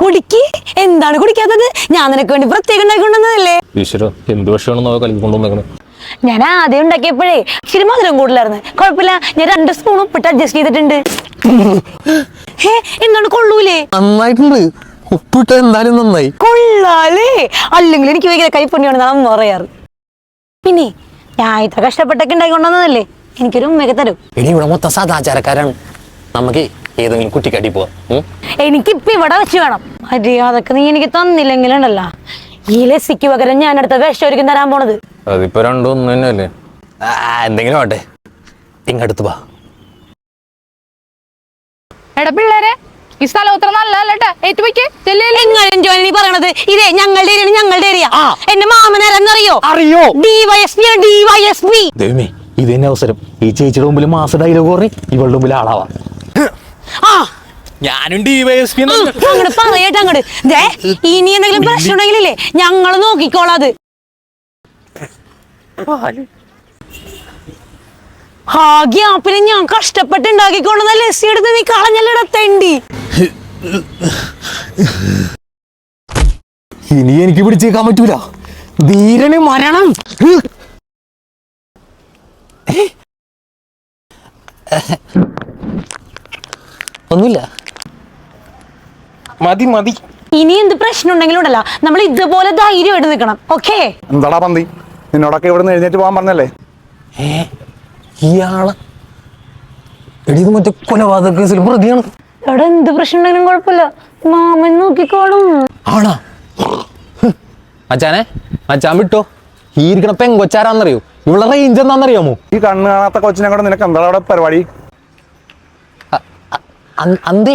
കുടിക്ക്. എന്താണ് കുടിക്കാത്തത്? ഞാൻ നിനക്ക് വേണ്ടി പ്രത്യേകം ഉണ്ടാക്കിക്കൊണ്ടുവന്നതല്ലേ. ഈശ്വര, എന്ത് വിഷയമാണെന്നോ കലക്കി കൊണ്ടുവന്നേക്കണേ. ഞാൻ ആദ്യം ഉണ്ടാക്കിയപ്പോഴേ ഇച്ചിരി മധുരം കൂടുതലായിരുന്നു. കുഴപ്പമില്ല, ഞാൻ 2 സ്പൂൺ ഉപ്പിട്ട് അഡ്ജസ്റ്റ് ചെയ്തിട്ടുണ്ട്. എന്താണ് കൊള്ളൂലേ? നന്നായിട്ടുണ്ട്. ഉപ്പിട്ട് എന്തായാലും നന്നായി. കൊള്ളാലേ? അല്ലെങ്കിൽ എനിക്ക് ഭയങ്കര കൈപ്പുണ്യാണെന്ന് അമ്മ പറയാറ്. പിന്നെ ഞാൻ ഇത്ര കഷ്ടപ്പെട്ടൊക്കെ ഉണ്ടാക്കിക്കൊണ്ടുവന്നതല്ലേ, എനിക്കൊരു ഉമ്മയൊക്കെ തരും. ഇനി ഇവിടെ മൊത്തം സദാചാരക്കാരാണ്. നമുക്ക് ഏതെങ്കിലും കുറ്റിക്കാട്ടി പോവാം. എനിക്കിപ്പ ഇവിടെ വെച്ച് വേണം. അതൊക്കെ നീ എനിക്ക് തന്നില്ലെങ്കിലുണ്ടല്ലോ, ഈ ലസ്സിക്ക് പകരം ഞാൻ അടുത്ത വിഷം ഒരിക്കലും തരാൻ പോണത്. അതിപ്പോ രണ്ടും ഒന്ന് തന്നെയല്ലേ. എന്തെങ്കിലും ആട്ടെ, ഇങ്ങടുത്ത് വാ. എടാ പിള്ളേരെ, ഈ സ്ഥലം അത്ര നല്ലതല്ലേ? ഏറ്റുവയ്ക്ക് നീ പറയണത് ഇതേ ഞങ്ങളുടെ ഏരിയ, ഞങ്ങളുടെ ഏരിയ. എന്റെ മാമനാരെന്നറിയോ? അറിയോ? DYSP. ദൈവമേ, ഇത് തന്നെ അവസരം. ഈ ചേച്ചിയുടെ മുമ്പിൽ മാസ ഡയലോഗ് പറഞ്ഞ് ഇവളുടെ മുമ്പിൽ ആളാവാ. ഞാനും DYSP അങ്ങോട്ട് പറയട്ടെ അങ്ങോട്ട്. ഇനി എന്തെങ്കിലും പ്രശ്നം ഉണ്ടെങ്കിലേ ഞങ്ങള് നോക്കിക്കോളാത്. ആ ഗ്യാപ്പിന് ഞാൻ കഷ്ടപ്പെട്ട് ഉണ്ടാക്കിക്കൊണ്ടുവന്ന ലസ്സി എടുത്ത് നീ കളഞ്ഞല്ലടാ തെണ്ടി. ഇനി എനിക്ക് പിടിച്ചേക്കാൻ പറ്റൂല. ധീരന് മരണം. ഒന്നുമില്ല, മതി മതി. ഇനി എന്ത് പ്രശ്നം ഉണ്ടെങ്കിലും ഉണ്ടല്ലോ, നമ്മൾ ഇതുപോലെ ധൈര്യമായിട്ട് നിൽക്കണം. ഓക്കേ? എന്താടാ പന്തി, നിന്നോടൊക്കെ ഇവിടെ നിന്ന് എഴുന്നേറ്റ് പോകാൻ പറഞ്ഞല്ലേ? ഇയാള് എടീത് മറ്റേ കൊലപാതക കേസിൽ പ്രതിയാണ്. എവിടെ എന്ത് പ്രശ്നം ഉണ്ടെങ്കിലും കുഴപ്പമില്ല, മാമൻ നോക്കിക്കോളും. ആണാ? മച്ചാനെ, മച്ചാൻ വിട്ടോ. ഈ ഇരിക്കണ പെങ്കൊച്ചാരാന്നറിയോ? ഇവിടെ റേഞ്ച് എന്താണെന്നറിയാമോ? ഈ കണ്ണ് കാണാത്ത കൊച്ചിനെ കൊണ്ട് നിനക്ക് എന്താ അവിടെ പരിപാടി? അന്തേ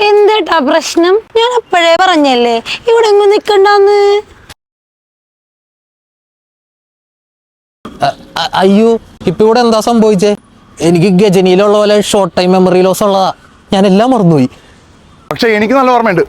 എന്തേട്ടാ പ്രശ്നം? ഞാൻ അപ്പോഴേ പറഞ്ഞല്ലേ ഇവിടെ എങ്ങും നിക്കണ്ടാന്ന്. അയ്യോ, ഇപ്പൊ ഇവിടെ എന്താ സംഭവിച്ചേ? എനിക്ക് ഗജനിയിലുള്ള പോലെ ഷോർട്ട് ടൈം മെമ്മറി ലോസ് ഉള്ളതാ. ഞാൻ എല്ലാം മറന്നുപോയി. പക്ഷെ എനിക്ക് നല്ല ഓർമ്മയുണ്ട്.